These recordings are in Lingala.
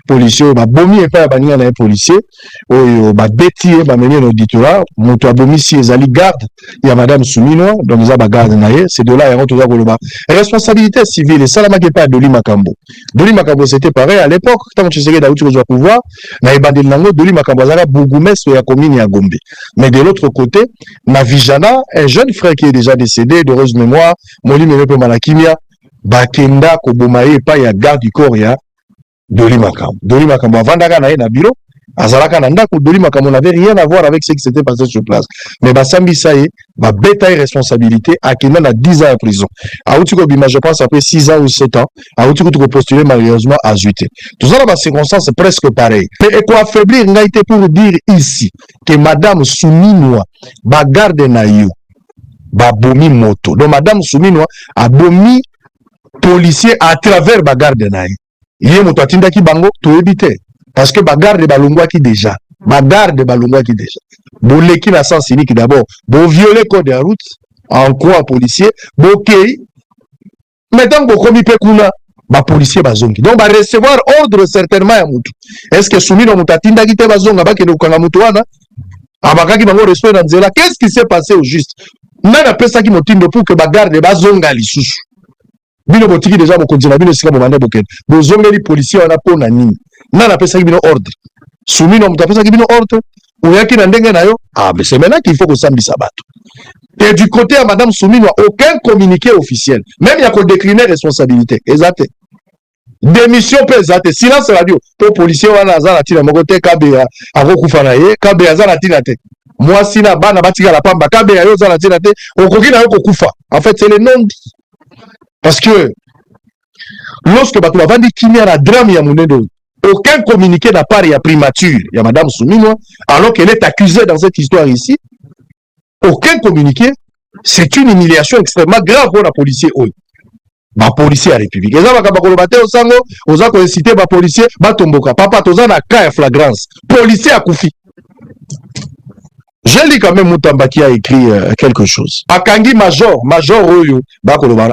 policier, bomi et pas bani na policier, beti mené l'auditoire, moto bomi si ezali garde, il y a madame Soumino, donc ça garde naie, c'est de là il y a toujours koloba. Responsabilité civile, ça la maquette pas Doli Makambo. Doli Makambo c'était pareil à l'époque, quand tu sais que tu as pouvoir, na ibandil nango Doli Makambo zala bourgmestre ya commune ya Gombe. Mais de l'autre côté, na Vijana, un jeune frère qui est déjà décédé, d'heureuse mémoire, Moli Menepe Malakimia, Bakenda Kobomaye pas ya garde du corps ya Doli Makambo. Doli Makambo avant d'aller na bureau, azalaka na ndako Doli Makambo n'avait rien à voir avec ce qui s'était passé sur place. Mais Basambi Saye, ba bétail responsabilité à qui a 10 ans en prison. A Outiko Bima, je pense après 6 ans ou 7 ans, a Outiko tu postulé malheureusement à 8. Tout ça dans ma circonstance presque pareil. Mais et quoi affaiblir n'a été pour dire ici que madame Souminoa ba garde na yo ba bomi moto. Donc madame Souminoa a bomi policier à travers ba garde na yo. Il est moto atinda ki bango to éviter parce que bagarde balongwa qui déjà bagarde balongwa qui déjà boleki na sens unique d'abord bo violer code de route en quoi policier bo kei maintenant bo komi pe kuna ba policier bazongi donc ba recevoir ordre certainement ya mutu est-ce que Soumino mutatinda ki te bazonga ba ke no kanga mutu wana abakaki bango respect na nzela qu'est-ce qui s'est passé au juste nana pesa ki motindo pour que bagarde bazonga lisusu bino botiki déjà bokonzi na bino sika bomanda boken bozongeli policier wana pona nini nana pesa ki bino ordre Soumino mutapesa ki bino ordre oyaki na ndenge na yo mais c'est maintenant qu'il faut que sambisa bato et du côté à madame Soumino aucun communiqué officiel même il y a qu'on décliner responsabilité exact démission pesate silence radio pour policier wana azala tina mokote kabea akokufa na ye kabea azala tina te moi sina bana batika la pamba kabea yo azala tina te okoki na yo kokufa en fait c'est le nom dit. Parce que lorsque Batou Avandi Kimia la drame ya Mounendo, aucun communiqué n'a part ya primature, il y a madame Soumino, alors qu'elle est accusée dans cette histoire ici, aucun communiqué, c'est une humiliation extrêmement grave pour la policier. Ma policier à la République. Et ça va kabakolobate au sango, aux accords cités ma policier, batomboka, papa tozana ka flagrance, policier à Koufi. J'ai lu quand même Moutamba qui a écrit quelque chose. Akangi major Oyo,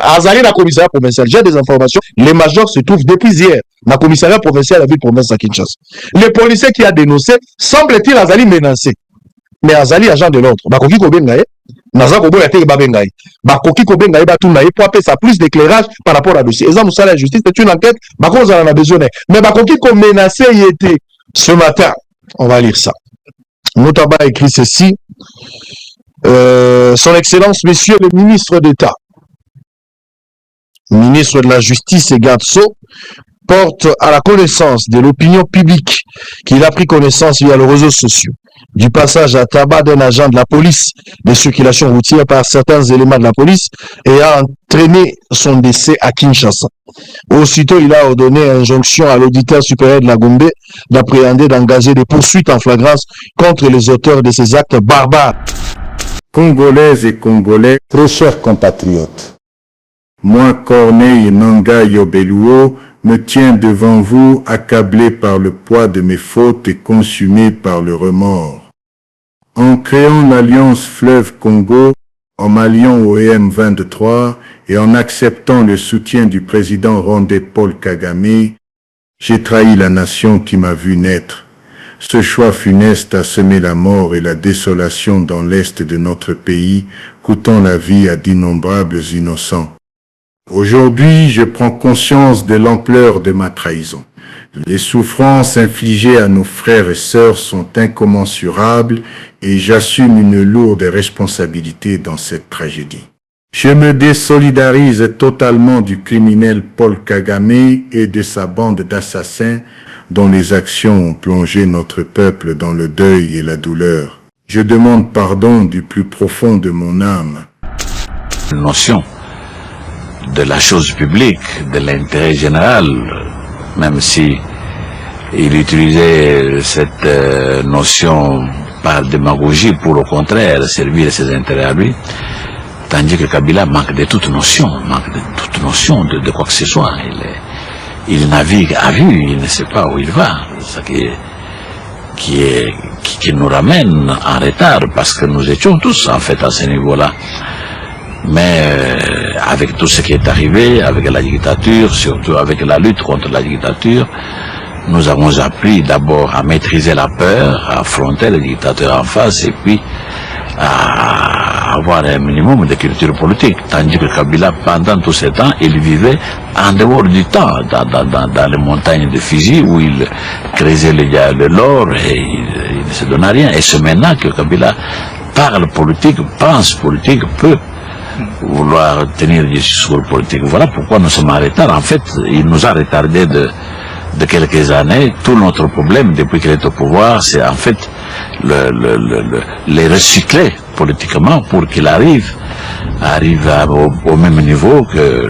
Azali la commissariat provincial. J'ai des informations. Les majors se trouvent depuis hier dans le commissariat provincial de la ville provinciale de Kinshasa. Le policier qui a dénoncé semble-t-il Azali menacé. Mais Azali agent de l'ordre. Bakoki Kobengaye, Naza Kobo Yate Babengaye. Bakoki Kobengaye Batunaye pour appeler ça plus d'éclairage par rapport à dossier. Eza Moussa la justice, c'est une enquête. Bako en a besoin. Mais Bakoki ko menacé y était ce matin. On va lire ça. Moutamba a écrit ceci. Son Excellence, Monsieur le ministre d'État, ministre de la Justice et garde sceaux, porte à la connaissance de l'opinion publique qu'il a pris connaissance via les réseaux sociaux du passage à tabac d'un agent de la police de circulation routière par certains éléments de la police et a entraîné son décès à Kinshasa. Aussitôt, il a ordonné injonction à l'auditeur supérieur de la Gombe d'appréhender, d'engager des poursuites en flagrance contre les auteurs de ces actes barbares. Congolaises et Congolais, très chers compatriotes, moi, Corneille Nanga Yobeluo, me tiens devant vous accablé par le poids de mes fautes et consumé par le remords. En créant l'Alliance Fleuve Congo, en m'alliant au M23 et en acceptant le soutien du président rwandais Paul Kagame, j'ai trahi la nation qui m'a vu naître. Ce choix funeste a semé la mort et la désolation dans l'est de notre pays, coûtant la vie à d'innombrables innocents. Aujourd'hui, je prends conscience de l'ampleur de ma trahison. Les souffrances infligées à nos frères et sœurs sont incommensurables et j'assume une lourde responsabilité dans cette tragédie. Je me désolidarise totalement du criminel Paul Kagame et de sa bande d'assassins dont les actions ont plongé notre peuple dans le deuil et la douleur. Je demande pardon du plus profond de mon âme. Notion de la chose publique, de l'intérêt général, même si il utilisait cette notion par démagogie pour au contraire servir ses intérêts à lui, tandis que Kabila manque de toute notion, de quoi que ce soit. Il navigue à vue, il ne sait pas où il va, ce qui nous ramène en retard parce que nous étions tous en fait à ce niveau-là. Mais avec tout ce qui est arrivé, avec la dictature, surtout avec la lutte contre la dictature, nous avons appris d'abord à maîtriser la peur, à affronter les dictateurs en face et puis à avoir un minimum de culture politique. Tandis que Kabila, pendant tout ce temps, il vivait en dehors du temps, dans les montagnes de Fiji, où il creusait l'or et il ne se donnait rien. Et c'est maintenant que Kabila parle politique, pense politique, peut vouloir tenir des discours politiques. Voilà pourquoi nous sommes en retard. En fait, il nous a retardé de quelques années. Tout notre problème depuis qu'il est au pouvoir, c'est en fait les recycler politiquement pour qu'il arrive au même niveau que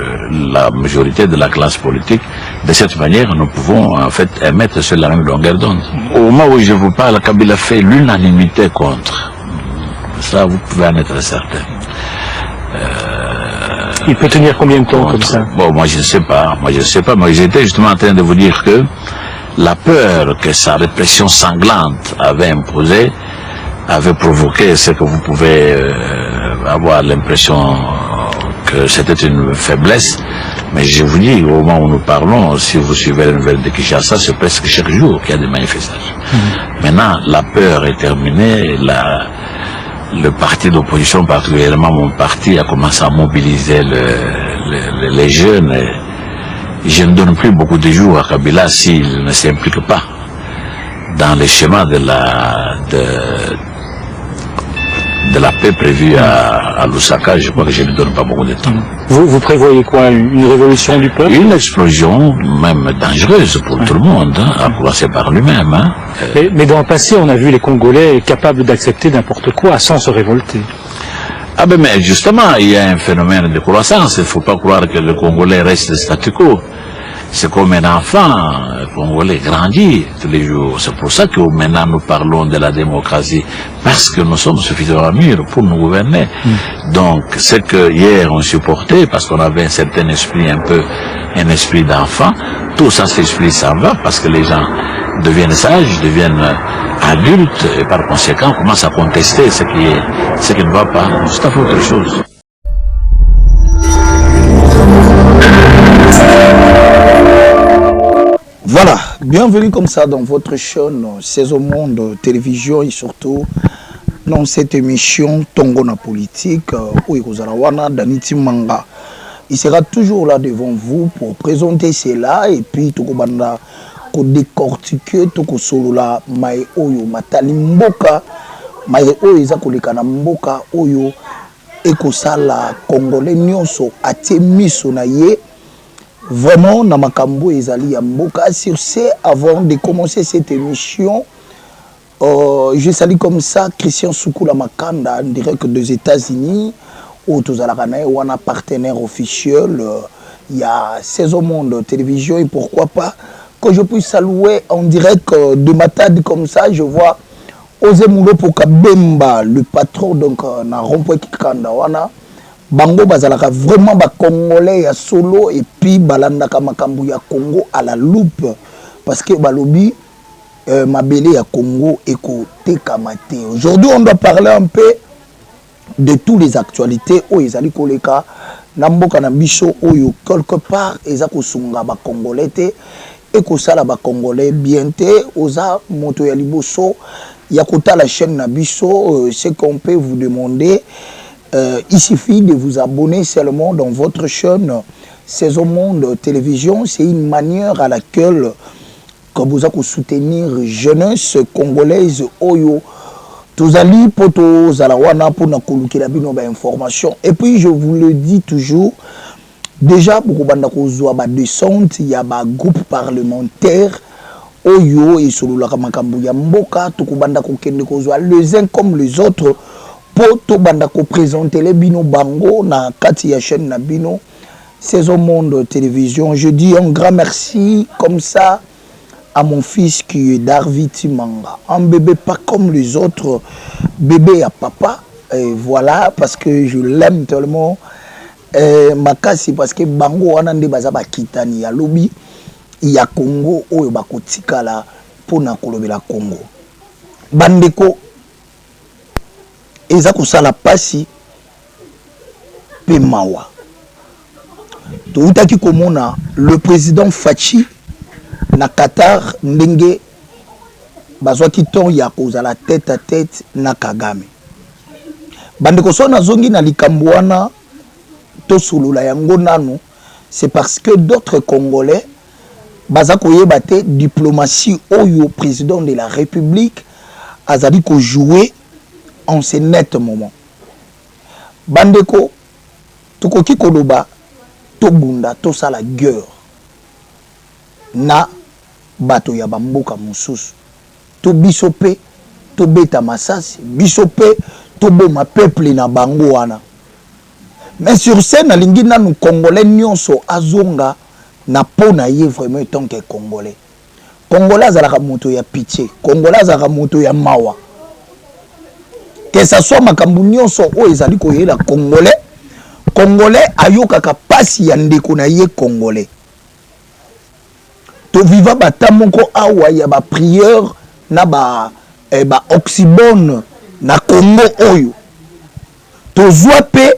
la majorité de la classe politique. De cette manière, nous pouvons en fait émettre sur la même longueur d'onde. Au moment où je vous parle, Kabila fait l'unanimité contre. Ça, vous pouvez en être certain. Il peut tenir combien de temps comme ça? Bon, moi je ne sais pas. Moi j'étais justement en train de vous dire que la peur que sa répression sanglante avait imposée avait provoqué ce que vous pouvez avoir l'impression que c'était une faiblesse. Mais je vous dis, au moment où nous parlons, si vous suivez les nouvelles de Kinshasa, c'est presque chaque jour qu'il y a des manifestations. Maintenant, la peur est terminée. Le parti d'opposition, particulièrement mon parti, a commencé à mobiliser les jeunes. Et je ne donne plus beaucoup de jours à Kabila s'il ne s'implique pas dans les schémas de la paix prévue à Lusaka. Je crois que je ne donne pas beaucoup de temps. Vous prévoyez quoi? Une révolution du peuple? Une explosion, même dangereuse pour tout le monde, hein, à commencer par lui-même. Hein. Mais dans le passé, on a vu les Congolais capables d'accepter n'importe quoi sans se révolter. Ah ben mais justement, il y a un phénomène de croissance. Il ne faut pas croire que le Congolais reste statu quo. C'est comme un enfant congolais grandit tous les jours. C'est pour ça que maintenant nous parlons de la démocratie, parce que nous sommes suffisamment mûrs pour nous gouverner. Donc, ce que hier on supportait, parce qu'on avait un certain esprit, un esprit d'enfant, tout ça, cet esprit s'en va, parce que les gens deviennent sages, deviennent adultes, et par conséquent commencent à contester ce qui ne va pas. C'est à fait autre chose. Voilà, bienvenue comme ça dans votre chaîne Saison Monde Télévision et surtout dans cette émission Tongona Politique où Ikozarawana Daniti Manga. Il sera toujours là devant vous pour présenter cela et puis tout banda ko décortiquer tout ko solo la mai oyo matali mboka mai oyo eza koleka na mboka oyo ekosala congolais nyonso atie miso na ye. Vraiment, na makambo ezali ya mboka. Sur ce, avant de commencer cette émission, je salue comme ça Christian Soukula Makanda, en direct des États-Unis, où tous on a partenaire officiel. Il y a Saison Monde Télévision et pourquoi pas que je puisse saluer en direct de Matadi comme ça. Je vois Ozemulo Pokabemba, le patron donc na Rompoy Kikanda wana. Bango bazalaka vraiment ba congolais ya solo et puis balandaka makambu ya Congo à la loupe parce que balobi mabele ya Congo eko tekamate. Aujourd'hui on doit parler un peu de toutes les actualités o ezali koleka na mboka na biso oyo quelque part eza kosunga ba congolais te eko sala ba congolais bien te oza moto ya liboso ya kota la chaîne na biso ce qu'on peut vous demander. Il suffit de vous abonner seulement dans votre chaîne Saison Monde Télévision. C'est une manière à laquelle vous allez soutenir jeunesse congolaise oyo tozali poto zalawana pour na kolukela bino ba information. Et puis je vous le dis toujours, déjà pour banda kozwa ba descente il y a ba groupe parlementaire oyo et solo la makambu ya mboka to kubanda ko kende kozwa les uns comme les autres. Poto banda ko présenter les bino bango na kati ya chaîne na bino Saison Monde Télévision. Je dis un grand merci comme ça à mon fils qui est Darvi Timanga, un bébé pas comme les autres bébés à papa. Et voilà parce que je l'aime tellement. Makasi parce que bango wana nde baza ba kitani ya lobi ya Congo oyo bakotika la pona kolobela Congo. Bandeko eza kosala pasi pe mawa. Toutaki komona le président Fachi na Qatar ndenge bazwa kiton ya kozala tête à tête na Kagame. Bandeko so nazongi na likambo wana to sulula yango nanu, c'est parce que d'autres Congolais baza koyeba te diplomatie oyo président de la République azali ko jouer en ce net moment. Bandeko tokoki koloba to bunda to sala guerre na bato ya bamboka mosusu to biso pe to beta masasi biso pe to boma peuple na bango wana. Mais sur scène alingi nanu Congolais nyonso azonga na pona ye vraiment tant que Congolais. Congolais azalaka moto ya pitié, Congolais azalaka moto ya mawa. Que ça soit makambu nyonso o ezali koyela Congolais, Congolais ayokaka pasi ya ndeko na ye Congolais. To viva batamoko awa ya ba prière na ba oxybone na Congo oyo. To zwa pe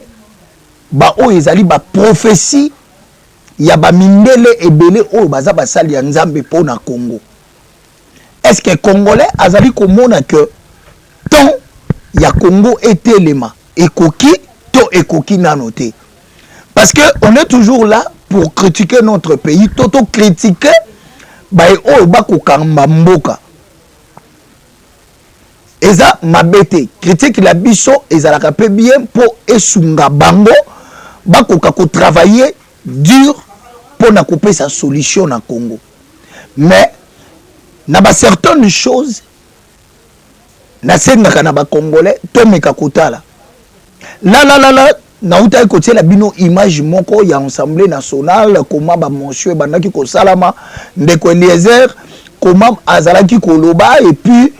ba o ezali ba prophétie ya ba mindele ebele oyo baza basali ya Nzambe po na Congo. Est-ce que Congolais azali komona que tant ya Congo etelema ekoki to ekoki nanote? Parce que on est toujours là pour critiquer notre pays, toto critiquer ba oyo bakokamba mboka. Eza mabete critique la biso ezalaka pe bien pour esunga bango bakoka ko travailler dur pour na couper sa solution na Congo. Mais na ba certaines choses na sengaka na ba Congolais to meka kotala. La na uta côté la bino image moko ya Assemblée nationale comment ba monsieur bandaki ko salama ndeko Eliezer comment azalaki koloba et puis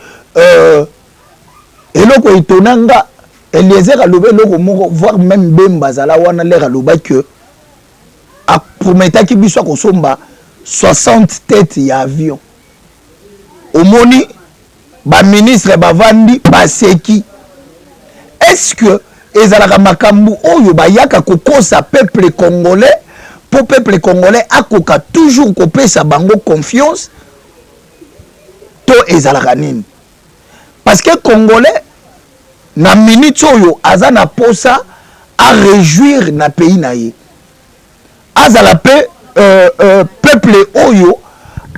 eloko itonanga Eliezer alobe loko moko voir même Bemba zala wana lera loba que a prometaki biso ko somba 60 têtes ya avion. Omoni ba ministre bavandi baseki. Est-ce que ezalaka makambu oyo bayaka kokosa peuple congolais pour peuple congolais akoka toujours kopesa bango confiance to ezalaka nini? Parce que Congolais, na minute oyo aza na posa a réjouir na pays na ye. Azala pe peuple oyo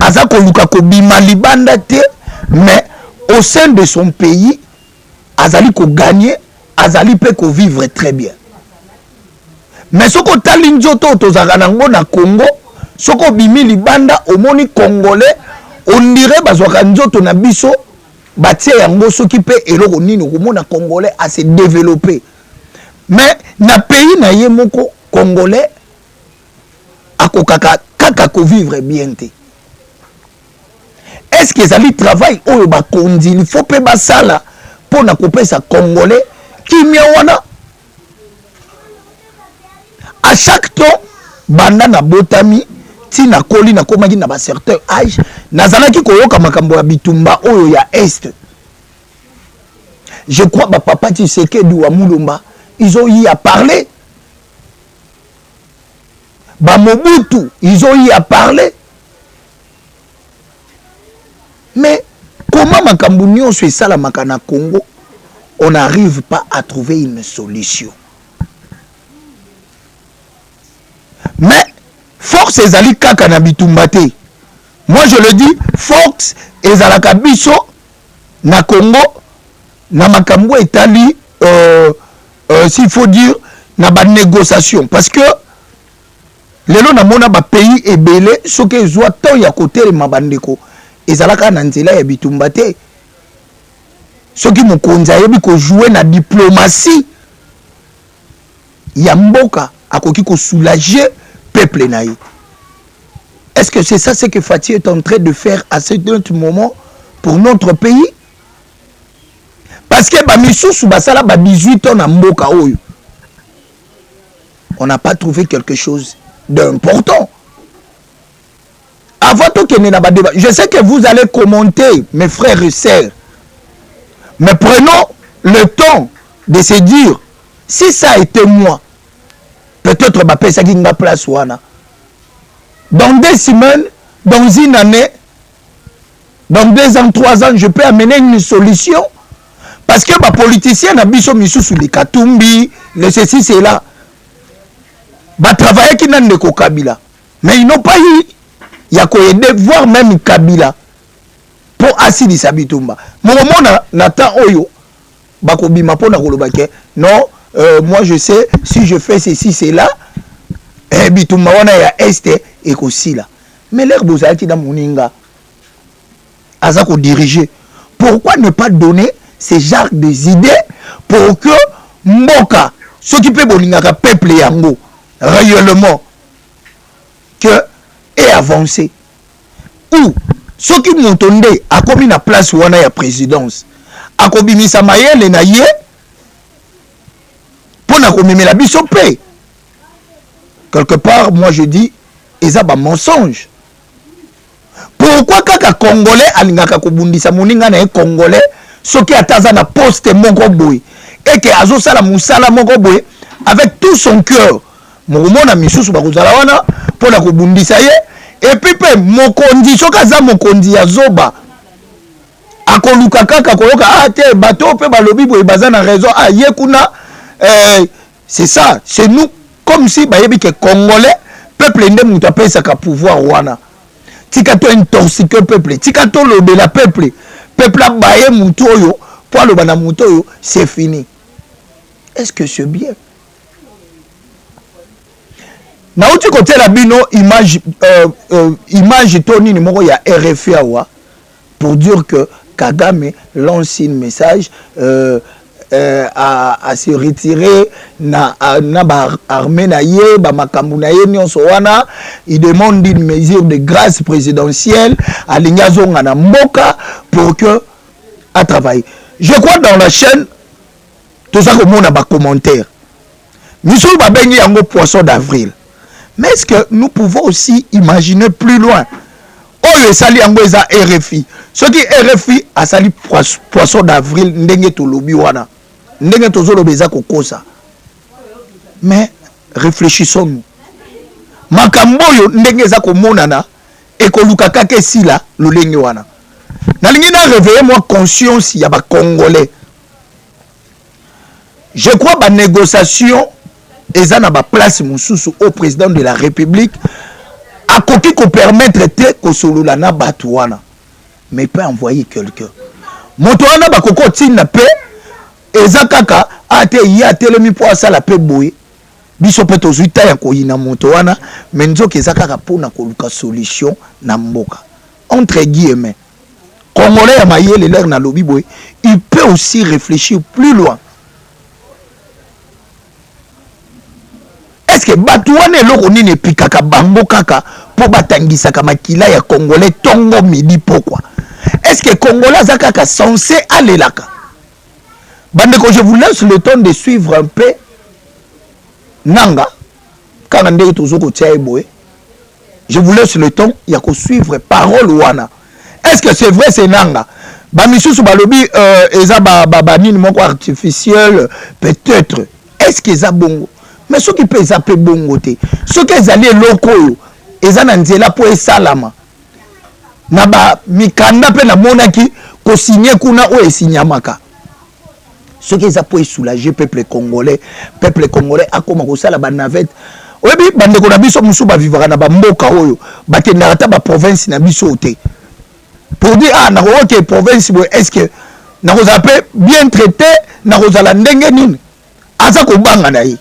aza koluka ko bima libanda te, mais au sein de son pays azali ko gagner, azali pe ko vivre très bien. Mais soko tali nzoto tozaka nango na Congo, soko bimi libanda omoni Congolais, on dirait bazwaka nzoto na biso batie yango soki pe eloko nini komona Congolais a se développer. Mais na pays na ye moko Congolais akokaka kaka ko vivre bien te. Est-ce que ça lui travaille oyo ba kondi il faut pe basala pour na kopesa Congolais qui wana à chaque temps banda na botami tina koli na komaki na ba certain âge nazalaki koyoka makambo ya bitumba oyo ya est. Je crois ba papa Tshisekedi wa Mulumba ils ont eu à parler. Ba Mobutu ils ont eu à parler. Mais comment makambo nyonso esalamaka na Congo on n'arrive pas à trouver une solution? Mais force ezali kaka na bitumba te. Moi je le dis, force ezalaka biso na Congo na makambo etali s'il faut dire na ba négociation parce que lelo na mona ba pays ebele soki ezwa temps ya kotelema mabandeko ezalaka na nzela ya bitumba te. Soki mokonzi ayebi ko jouer na diplomatie ya mboka akoki ko soulager peuple na ye. Est-ce que c'est ça ce que Fatih est en train de faire à ce moment pour notre pays? Parce que ba misusu basala ba 18 ans na mboka oyo. On n'a pas trouvé quelque chose d'important. Avant tout qu'il n'y ait pas de débat, je sais que vous allez commenter, mes frères et sœurs, mais prenons le temps de se dire, si ça a été moi, peut-être ma place wana. Dans 2 semaines, dans une année, dans 2 ans, 3 ans, je peux amener une solution. Parce que les politiciens n'habitent pas les Katumbi, le ceci, c'est là. Ils travaillent qui n'ont pas Kabila. Mais ils n'ont pas eu. Il y a voire même Kabila pour Assidi Sabitumba. Mon moment, Nathan Oyo, Bakobima pour Nakolobake. Non, moi je sais, si je fais ceci, c'est là. Et Bitumba, on a Est et aussi là. Mais l'air Bozaki dans Moninga, Azako diriger. Pourquoi ne pas donner ces genres des idées pour que Mboka, ce qui peut Boninga, peuple yango, réellement, que et avancer. Ou ceux qui m'ont tombé à commis la place où on a la présidence, à commis Misamaye, les naïe, pour na commis la bisopé. Quelque part, moi je dis, ils ont un mensonge. Pourquoi kaka Congolais, alingaka kobundisa moninga na Congolais, ceux qui attendent na poste moko boy, et que azo sala musala moko boy, avec tout son cœur, mon na misusu bakozala wana, pour na kobundisa ye. Et puis, mokondi, sokaza mokondi ya zoba. Akoluka kaka koloka, ah, te, bateau, pe balobi, boye, baza na raison, ah, yekuna, c'est ça, c'est nous, comme si, bah, yebi que Congolais, peuple, nde mouta pe saka pouvoir, wana. Tikato intoxique peuple, tikato lobe la peuple, peuple a baye moutoyo, poa loba na moutoyo, c'est fini. Est-ce que c'est bien? Na uti côté la bino image Tony numéro ya RFI awa pour dire que Kagame lance un message à se retirer na ba armée na ye ba makambu na ye nyonso wana. Il demande une mesure de grâce présidentielle à Lignazonga na mboka pour que à travailler. Je crois dans la chaîne tout ça comme on a ba commentaire. Misou ba bengi yango poisson d'avril. Mais est-ce que nous pouvons aussi imaginer plus loin? Oh, le sali yango eza RFI. Ce qui RFI a sali poisson d'avril ndenge to lobi wana. Ndenge to zolo beza kokosa. Mais réfléchissons-nous. Makambo yo ndenge eza komonana et koluka kake sila lolenge wana. Na lingi na réveiller moi conscience ya ba Congolais. Je crois ba négociation et ça n'a pas place au président de la République à côté qu'on permettre que solo la na batouana mais peut envoyer quelqu'un motoana ba koko tina pe eza kaka ate ya telemi po ça la pe boy biso pe tozuita ya ko yina motoana mais nzoki eza kaka pona ko luka solution na mboka entre guillemets Congolais ya mayele l'air na lobi boy il peut aussi réfléchir plus loin. Est-ce que batouane loko nini pikaka bango kaka po batangisa makila ya Congolais tongo midi pourquoi? Est-ce que Congolais zakaka censé aller là? Bandeko, je vous laisse le temps de suivre un peu Nanga quand ndé tozoko tiaeboé. Je vous laisse le temps ya ko suivre parole wana. Est-ce que c'est vrai c'est Nanga? Ba misusu balobi eza ba nini moko artificiel peut-être. Est-ce que ça bongo? Mais ceux qui peuvent appeler bon côté, ceux qui allaient locaux, ils ont nzela pour salama. Naba mikanda pe na monaki ko signer kuna o esinyamaka. Ceux qui ont soulager peuple congolais a comme ko sala ba navette. Oyebi bande ko na biso musu ba vivra na ba mboka oyo, ba kendaka ta ba province na biso te. Pour dire ah na OK province est-ce que na ko zape bien traité na ko zala ndenge nini? Aza ko banga na yi.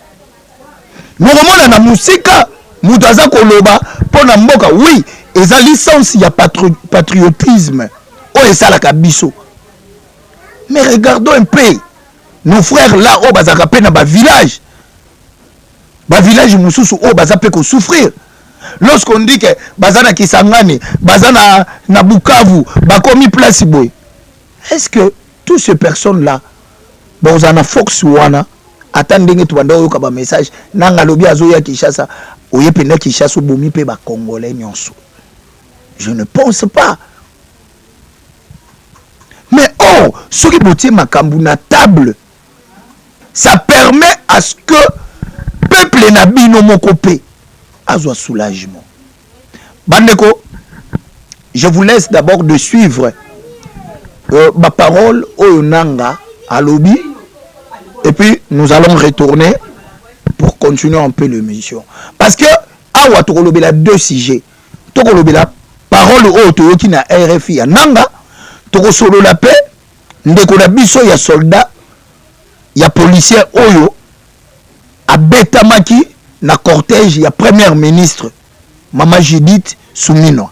Nous remonons na musika mutaza koloba pour na mboka oui et sa licence il y a patriotisme oh et ça la kabiso mais regardons un peu nos frères là oh bazaka pe na ba village mususu oh bazape ko souffrir lorsqu'on dit que bazana Kisangani bazana na Bukavu bakomi place boy. Est-ce que toutes ces personnes là bazana fox wana attendez tu bando yoka ba message nanga lobi azoya Kinshasa oyependa Kinshasa bomi pe ba Congolais nyonso? Je ne pense pas. Mais oh ce qui botie makambu na table ça permet à ce que peuple na bino moko pe azwa soulagement. Bandeko je vous laisse d'abord de suivre ma parole au Nanga à lobby et puis nous allons retourner pour continuer un peu l'émission. Parce que awa tokolobela deux sujets. Tokolobela parole au toyoki na RFI ya Nanga, tokosolola pe ndeko na biso ya soldat ya policier oyo abetamaki na cortège ya première ministre Mama Judith Suminwa.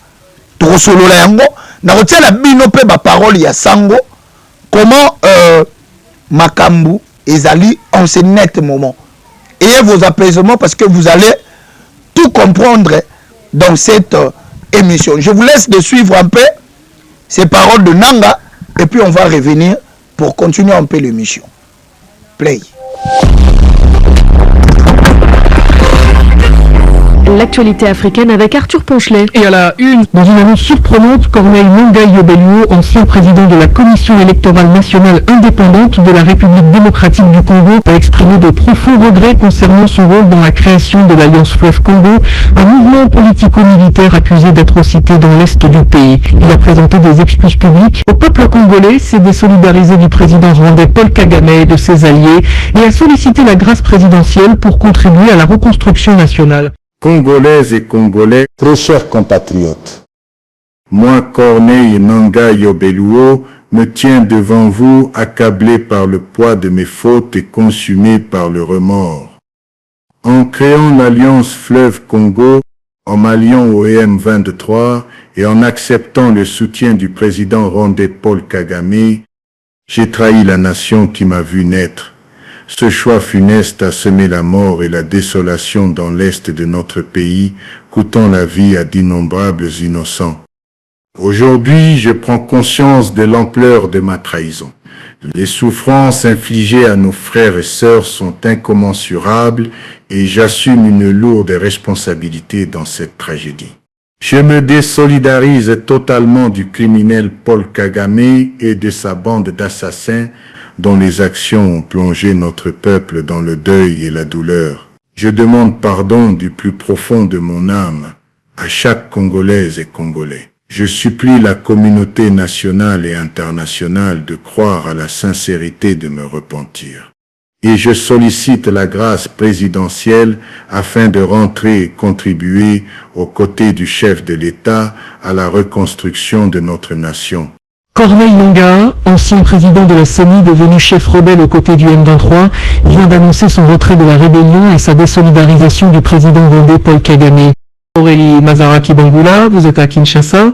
Tokosolola yango na kotiala bino pe ba parole ya sango comment makambu ezali en ce net moment. Ayez vos apaisements parce que vous allez tout comprendre dans cette émission. Je vous laisse de suivre un peu ces paroles de Nanga et puis on va revenir pour continuer un peu l'émission. Play. L'actualité africaine avec Arthur Ponchelet. Et à la une, dans une annonce surprenante, Corneille Nangaa Yobelou, ancien président de la Commission électorale nationale indépendante de la République démocratique du Congo, a exprimé de profonds regrets concernant son rôle dans la création de l'Alliance Fleuve Congo, un mouvement politico-militaire accusé d'atrocités dans l'est du pays. Il a présenté des excuses publiques au peuple congolais, s'est désolidarisé du président rwandais Paul Kagame et de ses alliés, et a sollicité la grâce présidentielle pour contribuer à la reconstruction nationale. Congolaises et Congolais, très chers compatriotes, moi, Corneille Nangaa Yobelou, me tiens devant vous accablé par le poids de mes fautes et consumé par le remords. En créant l'Alliance Fleuve Congo, en m'alliant au M23 et en acceptant le soutien du président rwandais Paul Kagame, j'ai trahi la nation qui m'a vu naître. Ce choix funeste a semé la mort et la désolation dans l'est de notre pays, coûtant la vie à d'innombrables innocents. Aujourd'hui, je prends conscience de l'ampleur de ma trahison. Les souffrances infligées à nos frères et sœurs sont incommensurables et j'assume une lourde responsabilité dans cette tragédie. Je me désolidarise totalement du criminel Paul Kagame et de sa bande d'assassins dont les actions ont plongé notre peuple dans le deuil et la douleur. Je demande pardon du plus profond de mon âme à chaque Congolaise et Congolais. Je supplie la communauté nationale et internationale de croire à la sincérité de me repentir. Et je sollicite la grâce présidentielle afin de rentrer et contribuer aux côtés du chef de l'État à la reconstruction de notre nation. Corneille Nangaa, ancien président de la CENI devenu chef rebelle aux côtés du M23, vient d'annoncer son retrait de la rébellion et sa désolidarisation du président rwandais Paul Kagame. Aurélie Mazaraki-Bangula, vous êtes à Kinshasa.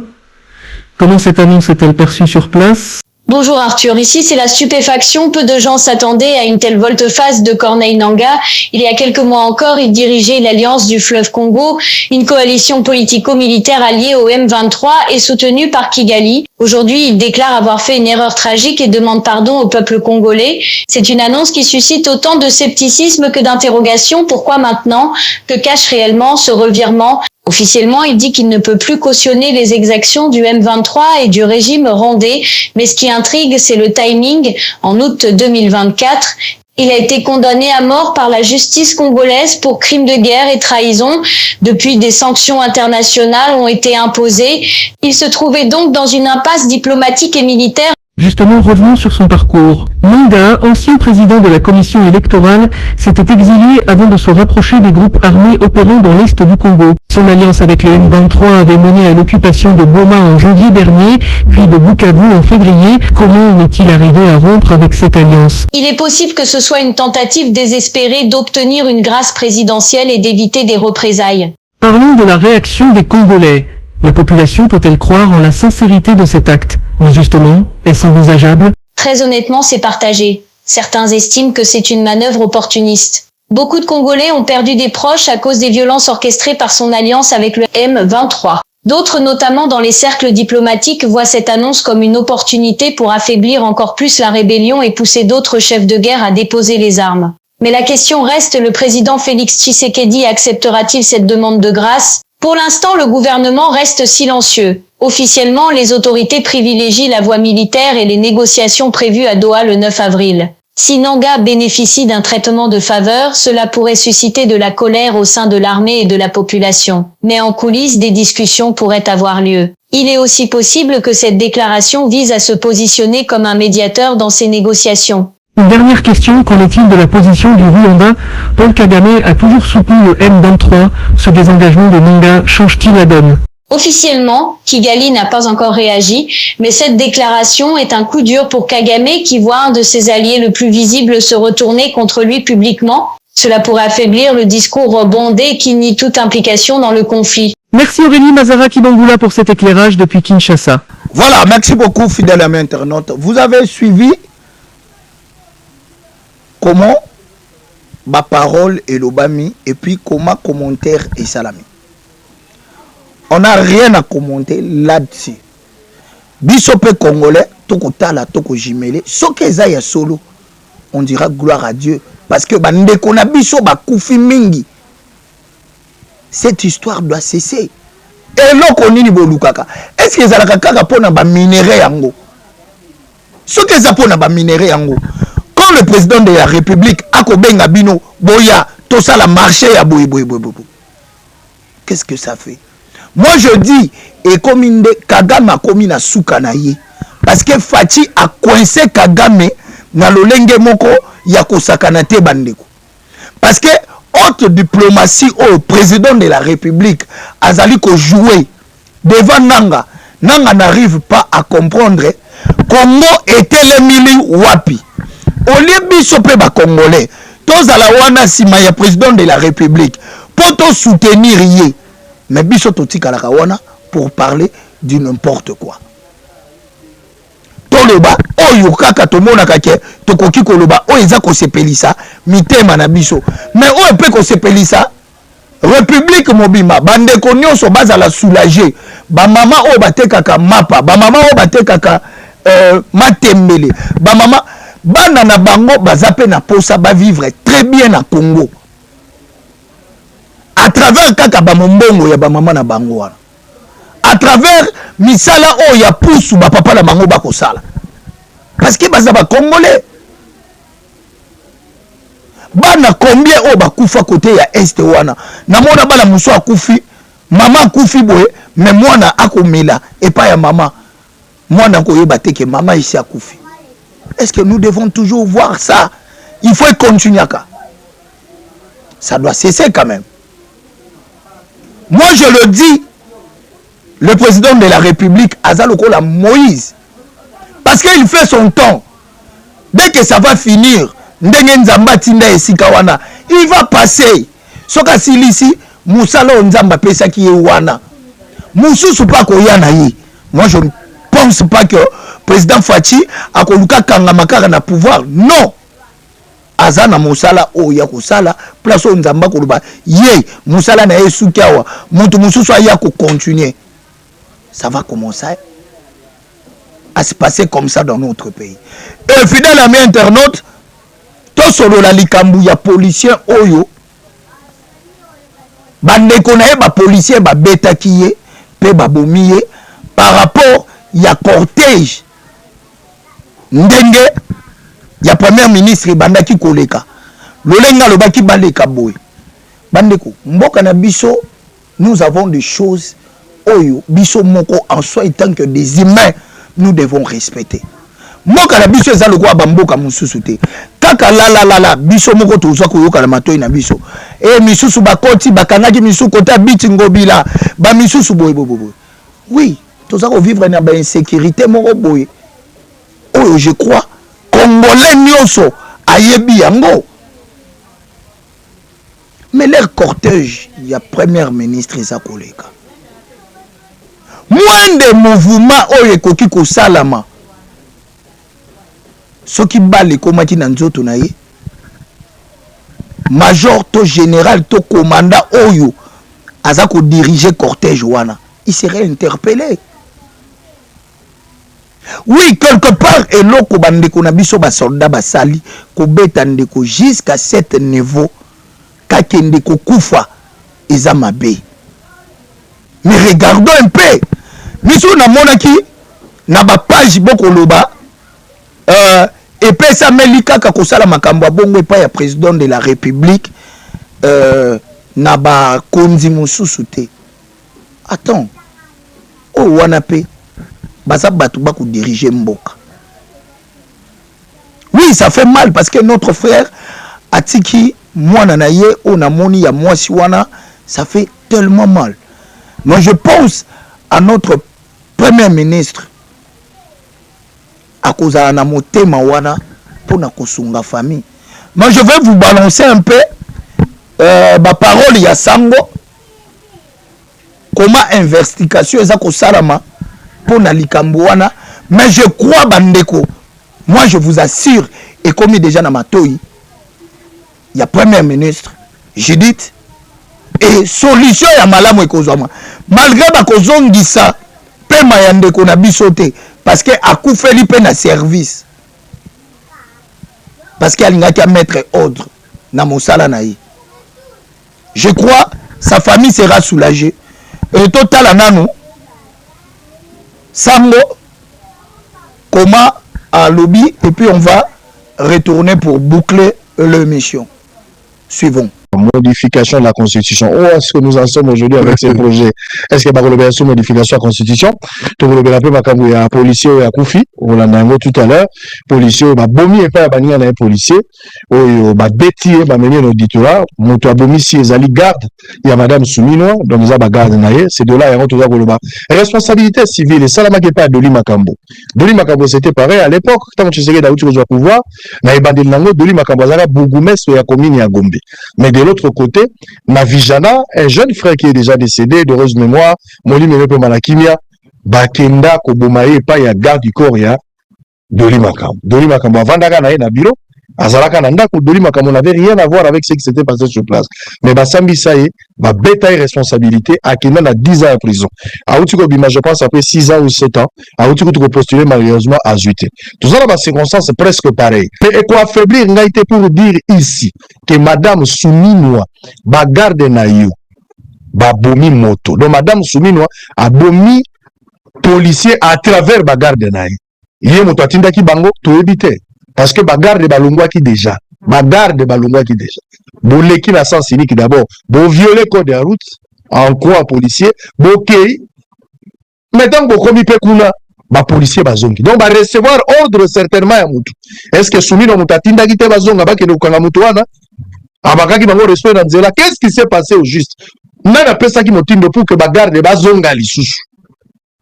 Comment cette annonce est-elle perçue sur place ? Bonjour Arthur, ici c'est la stupéfaction. Peu de gens s'attendaient à une telle volte-face de Corneille Nangaa. Il y a quelques mois encore, il dirigeait l'Alliance du Fleuve Congo, une coalition politico-militaire alliée au M23 et soutenue par Kigali. Aujourd'hui, il déclare avoir fait une erreur tragique et demande pardon au peuple congolais. C'est une annonce qui suscite autant de scepticisme que d'interrogations. Pourquoi maintenant ? Que cache réellement ce revirement ? Officiellement, il dit qu'il ne peut plus cautionner les exactions du M23 et du régime rwandais, mais ce qui intrigue, c'est le timing. En août 2024, il a été condamné à mort par la justice congolaise pour crimes de guerre et trahison. Depuis, des sanctions internationales ont été imposées. Il se trouvait donc dans une impasse diplomatique et militaire. Justement, revenons sur son parcours. Nangaa, ancien président de la commission électorale, s'était exilé avant de se rapprocher des groupes armés opérant dans l'est du Congo. Son alliance avec le M23 avait mené à l'occupation de Goma en janvier dernier, puis de Bukavu en février. Comment en est-il arrivé à rompre avec cette alliance ? Il est possible que ce soit une tentative désespérée d'obtenir une grâce présidentielle et d'éviter des représailles. Parlons de la réaction des Congolais. La population peut-elle croire en la sincérité de cet acte ? Mais justement, est-ce envisageable ? Très honnêtement, c'est partagé. Certains estiment que c'est une manœuvre opportuniste. Beaucoup de Congolais ont perdu des proches à cause des violences orchestrées par son alliance avec le M23. D'autres, notamment dans les cercles diplomatiques, voient cette annonce comme une opportunité pour affaiblir encore plus la rébellion et pousser d'autres chefs de guerre à déposer les armes. Mais la question reste, le président Félix Tshisekedi acceptera-t-il cette demande de grâce ? Pour l'instant, le gouvernement reste silencieux. Officiellement, les autorités privilégient la voie militaire et les négociations prévues à Doha le 9 avril. Si Nanga bénéficie d'un traitement de faveur, cela pourrait susciter de la colère au sein de l'armée et de la population. Mais en coulisses, des discussions pourraient avoir lieu. Il est aussi possible que cette déclaration vise à se positionner comme un médiateur dans ces négociations. Une dernière question, qu'en est-il de la position du Rwanda? Paul Kagame a toujours soutenu le M23. Ce désengagement de Nanga change-t-il la donne? Officiellement, Kigali n'a pas encore réagi, mais cette déclaration est un coup dur pour Kagame qui voit un de ses alliés le plus visible se retourner contre lui publiquement. Cela pourrait affaiblir le discours bondé qui nie toute implication dans le conflit. Merci Aurélie Mazara-Kibangula pour cet éclairage depuis Kinshasa. Voilà, merci beaucoup fidèles amis internautes. Vous avez suivi comment ma parole est l'obami et puis comment commentaire est salami. On n'a rien à commenter là-dessus. Bisope congolais, toko tala, toko jimele, soke zaya solo, on dira gloire à Dieu. Parce que bandeko na biso ba koufi mingi. Cette histoire doit cesser. Et loko nini bolukaka. Est-ce que zalaka kaka pona ba minéré yango? Soke za pona ba minéré yango. Quand le président de la République akobenga bino boya tosala marché ya boy. Qu'est-ce que ça fait? Moi je dis, et comme Kagame a commis na soukanaye, parce que Fati a coincé Kagame na lolenge moko ya kosakanate bandeko. Parce que haute diplomatie au président de la République azali ko jouer devant Nanga. Nanga n'arrive pas à comprendre Congo était le mili wapi. Au lieu biso pe ba congolais, tozala wana sima ya président de la République pour to soutenir yé. Mais biso totika la kawana pour parler du n'importe quoi. Toloba oyo kaka tomona kake tokoki koloba oyo eza ko sepelisa mitema na biso. Mais oyo pe ko sepelisa République mobima bande ko nyonso bazala soulager. Ba mama oyo batekaka mapa, ba mama oyo batekaka matembele, ba mama bana na bango bazape na posa ba vivre très bien na Congo. À travers kaka ba mombongo ya ba mama na bango wana. À travers misala o ya pousu ba papa na bango ba kosala. Parce que baza ba congolais. Bana combien o ba kufa côté ya est wana. Na mona bana muso akufi, mama akufi boye, mais mwana akomela et pas ya mama. Mwana ko yeba te que mama ici akufi. Est-ce que nous devons toujours voir ça? Il faut continuer à. Ça doit cesser quand même. Moi je le dis, le président de la République, Azalokola Moïse, parce qu'il fait son temps. Dès que ça va finir, il va passer. Soka silisi, Moussala Nzamba pesa ki wana. Moussou pas koyana yi. Moi je ne pense pas que président Fati a koluka kangamakara na pouvoir. Non. Azana Moussala o ya kusala place Nzamba koluba ye Moussala na yesu kiawa mutu mususu ya ko continuer. Ça va commencer à se passer comme ça dans notre pays. Et fidèle ami internaute, to solo la likambu ya policier oyo bandeko na ye ba policier ba betaki ye pe ba bomiye par rapport ya cortège ndenge ya premier ministre bandaki koleka lolenga lobaki baleka boy bandeko mboka na biso nous avons des choses oyo biso moko en soi étant que des humains nous devons respecter mboka na biso eza lokwa bamboka mususu te kaka la biso moko tozwa koyoka na matoi na biso e misusu bakoti bakangaki misusu kota biti ngobila ba misusu boy oui tozwa ko vivre na ba insécurité moko boy oyo je crois congolais nyonso ayebi yango. Mais leur cortège il y a premier ministre eza koleka moins de mouvement oyo ekoki kosalama soki bale komaki na nzoto na ye major to général to commandant oyo aza ko diriger cortège wana il serait interpellé. Oui, quelque part eloko bandeko na biso ba soldat basali ko beta ndeko jusqu'à cet niveau kakende ko kufa eza mabe. Mais regardons un peu. Nous na monaki na ba page boko loba et puis ça melika ka kosala makambo ya bongo epai ya président de la République na ba konzi mosusu te. Attends, oh wana pe baza batu ba ko diriger mboka. Oui, ça fait mal parce que notre frère Atiki mwana na ye ona moni ya mwasi wana, ça fait tellement mal. Moi je pense à notre premier ministre à cause de la motema wana pour na kosunga famille. Moi je vais vous balancer un peu ma parole ya Sango comment investigation eza ko salama pour na likambo wana, mais je crois bandeko, moi je vous assure et comme déjà na matoi il y a premier ministre Judith et solution ya malamu ekozama malgré ba kozongisa pema ya ndeko na bisote parce que akufeli pe na service parce qu'il alingaki a mettre ordre na mosala na ye. Je crois sa famille sera soulagée et total nanu Sango comment à lobby et puis on va retourner pour boucler l'émission. Suivons. Modification de la Constitution. Où est-ce que nous en sommes aujourd'hui avec ces projets? Est-ce qu'il y a une modification de la Constitution? Tout le monde il y a un policier ou un Koufi, on l'a dit tout à l'heure, policier, bomi et pas bani un policier, ou bêti et mener l'auditorat, moto bomi si les alliés garde, il y a madame Souminoa, donc ils ont garde naïe, c'est de là, il y a tout à responsabilité civile, et ça là, qui pas Doli Makambo. Doli Makambo, c'était pareil à l'époque, quand tu sais que tu as pouvoir, na ibande lango, Doli Makambo, ça a bourgmestre, il y a commune, à Gombe. Mais de l'autre côté, Navijana, un jeune frère qui est déjà décédé, d'heureuse mémoire, Moli Merepe Malakimia, Bakenda, Kobomae, pas ya garde du corps, ya Doli Makambo. Doli Makambo, avant d'aller na bureau, Azalaka Nanda, Doli Makambo n'avait rien à voir avec ce qui s'était passé sur place. Mais Bassambi Saye, bêta responsabilité, à Kenda a 10 ans en prison. À Outiko Bima, je pense, après 6 ans ou 7 ans, à Outiko tu peux postuler malheureusement à Zuité. Tout ça, dans la circonstance, presque pareil. Et quoi affaiblir, n'a été pour dire ici que Madame Souminoa, garde naïo, bomi moto. Donc Madame Souminoa a bomi policier à travers garde naïo. Il y a moto atinda ki bango, tout éviter. Parce que garde balongwa qui déjà. Garde balongwa qui déjà. Bolé qui n'a sens unique d'abord. Bon violer code de route, en quoi policier, ok. Maintenant, bon commis pekuna, policier bazongi. Donc, recevoir ordre certainement à moutou. Est-ce que Soumino mutatinda qui te bazonga, ba kene ukanga mutuana? Abakaki bango respect dans zela. Qu'est-ce qui s'est passé au juste? Nana pesa ki motindo pour que garde bazonga lisusu.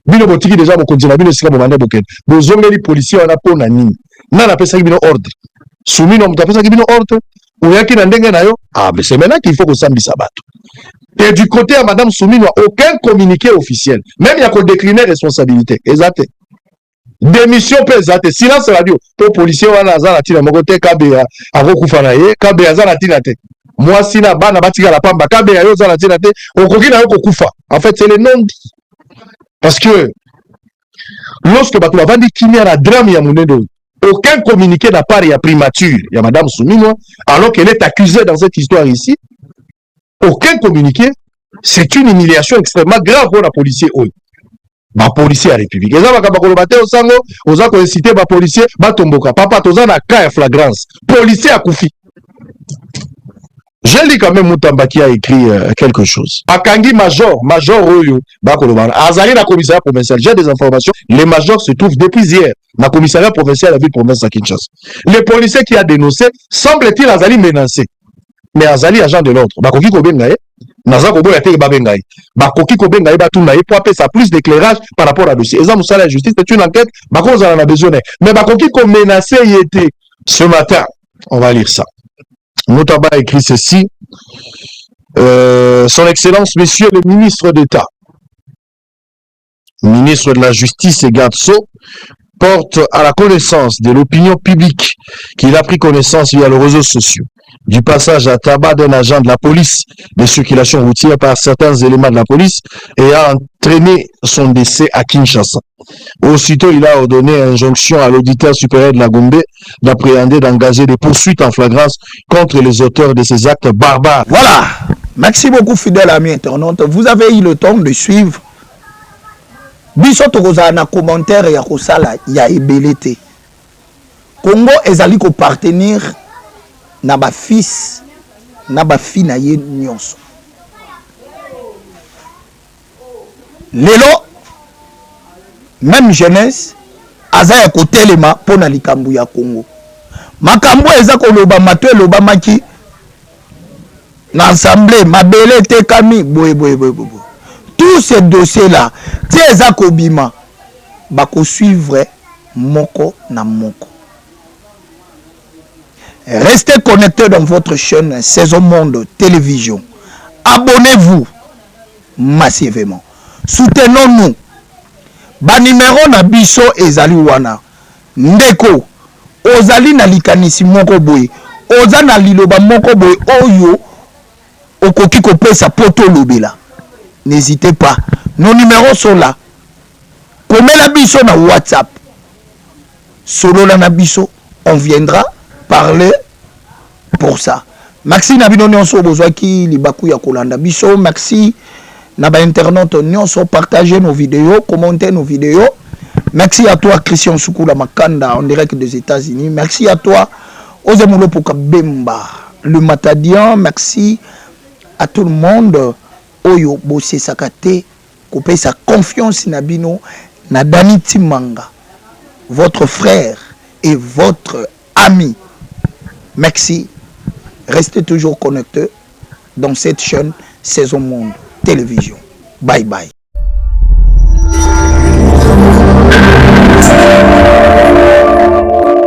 Bino botiki déjà mo kontina bino sika mo mande boken. Bozonga li policier wana pona nini? Nana pesa ki bino ordre. Soumino mutapesa ki bino ordre. Ouyaki na ndenge na yo. Ah, mais c'est maintenant qu'il faut que sambisa bato. Et du côté à Madame Soumino, aucun communiqué officiel. Même il y a qu'on décliner responsabilité. Exact. Démission pesate. Silence radio. Pour policier wana azala tina mokote kabea akokufa na ye, kabea azala tina te. Moi sina bana batika la pamba kabea yo azala tina te, okoki na yo kokufa. En fait, c'est le nom dit. Parce que lorsque bato bavandi kimia na drame ya munedo, aucun communiqué n'a part ya primature. Il y a Madame Soumino, alors qu'elle est accusée dans cette histoire ici. Aucun communiqué, c'est une humiliation extrêmement grave pour la policier. Oui. Ma policier à la République. Et ça va quand au sango, aux a incité ma policier, tomboka. Papa, toza na cas flagrance. Policier à Koufi. J'ai lu quand même Moutamba qui a écrit quelque chose. Akangi major Oyo, Bakoloban. Azali la commissariat provincial. J'ai des informations. Les majors se trouvent depuis hier. La commissariat provincial de la ville province à Kinshasa. Le policier qui a dénoncé, semble-t-il, Azali menacé. Mais Azali, agent de l'ordre. Bakoki Kobengaye, Naza Koboya Teke Babengaye. Bakoki Kobengaye, Batunaye, pour appeler ça plus d'éclairage par rapport à dossier. Et ça, Moussa la justice, c'est une enquête. Bako, on en a besoin. Mais Bakoki ko menacé, il était ce matin. On va lire ça. Moutamba a écrit ceci. Son Excellence, Monsieur le ministre d'État, ministre de la Justice et Garde-Sceaux, porte à la connaissance de l'opinion publique qu'il a pris connaissance via les réseaux sociaux du passage à tabac d'un agent de la police de circulation routière par certains éléments de la police et a entraîné son décès à Kinshasa. Aussitôt, il a ordonné injonction à l'auditeur supérieur de la Gombe d'appréhender, d'engager des poursuites en flagrance contre les auteurs de ces actes barbares. Voilà. Merci beaucoup, fidèles amis internautes. Vous avez eu le temps de suivre. Biso tokoza na commentaire ya kosala ya ebelete. Congo ezali ko partenir na ba fils na ba fille na ye nyonso. Lelo même jeunesse aza ya kotelema pona likambu ya Congo. Makambo eza koloba mato eloba maki na assemblée mabele tekami boye. Tous ces dossiers là ti eza kobima bako suivre moko na moko. Restez connectés dans votre chaîne Saison Monde Télévision. Abonnez-vous massivement. Soutenons-nous. Ba numéro na biso ezali wana. Ndeko ozali na likanisi moko boye. Oza na liloba moko boye oyo okoki kopesa poto lobela. N'hésitez pas. Nos numéros sont là. Komela biso na WhatsApp. Solo la na biso, on viendra parler pour ça. Merci Nabino Nyonso Bozwaki Libaku ya Kolanda biso. Merci Naba internaute Nyonso, partagez nos vidéos, commentez nos vidéos. Merci à toi Christian Soukoula Makanda en direct des États-Unis. Merci à toi Ozemulo Pokabemba, le Matadian. Merci à tout le monde. Oyo Bosse Sakate, Kopé sa confiance Nabino Nadani Timanga, votre frère et votre ami. Merci. Restez toujours connectés dans cette chaîne Saison Monde Télévision. Bye bye.